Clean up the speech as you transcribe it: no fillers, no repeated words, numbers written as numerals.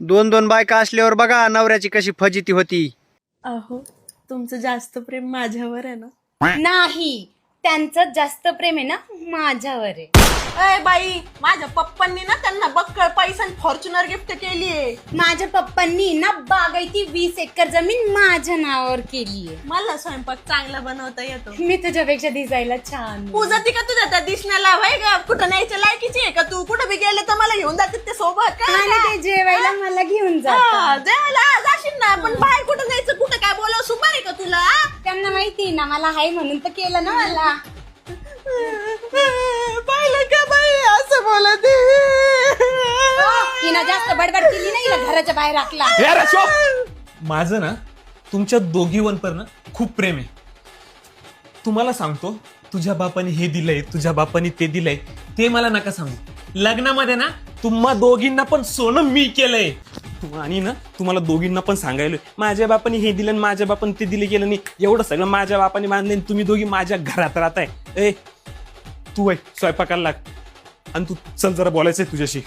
दोन दोन बायका असल्यावर बघा नवऱ्याची कशी फजिती होती. अहो तुमचं जास्त प्रेम माझ्यावर आहे ना? नाही, त्यांचं जास्त प्रेम आहे ना माझ्यावर आहे. अय बाई, माझ्या पप्पांनी ना त्यांना बक्कळ पैसा फॉर्च्युनर गिफ्ट केलीये. माझ्या पप्पांनी ना बागायती 20 एकर जमीन माझ्या नावावर केलीये. मला स्वयंपाक चांगला बनवता येतो. मी तुझ्यापेक्षा दिसायला छान. पूजा ती का तुझ्या त्या दिसण्याला व्हाय का? कुठं न्यायच्या लायकीची आहे का तू? कुठं बी गेलं तर मला घेऊन जाते ते सोबत का? आणि ते जेवायला मला घेऊन हा, जातात. जेवायला जाशील ना, पण बाहेर कुठं जायचं? कुठं काय बोलावं? सुमार आहे का तुला? त्यांना माहिती ना मला हाय म्हणून तर केलं ना मला. पाहिलं का बाई असं बोलत हिनं जास्त बडबड केली नाही, हिला घराच्या बाहेर राखला. माझं ना तुमच्या दोघींवर ना खूप प्रेम आहे. तुम्हाला सांगतो, तुझ्या बापाने हे दिलंय, तुझ्या बापाने ते दिलंय, ते मला नका सांगू. लग्नामध्ये ना तुम्हा दोघींना पण सोनं मी केलंय. आणि ना तुम्हाला दोघींना पण सांगायलोय, माझ्या बापाने हे दिलं आणि माझ्या बापाने ते दिले केलं नाही. एवढं सगळं माझ्या बापाने बांधले, तुम्ही दोघी माझ्या घरात राहताय. ए तू स्वयंपाकाला लाग आणि तू चल, जरा बोलायचंय तुझ्याशी.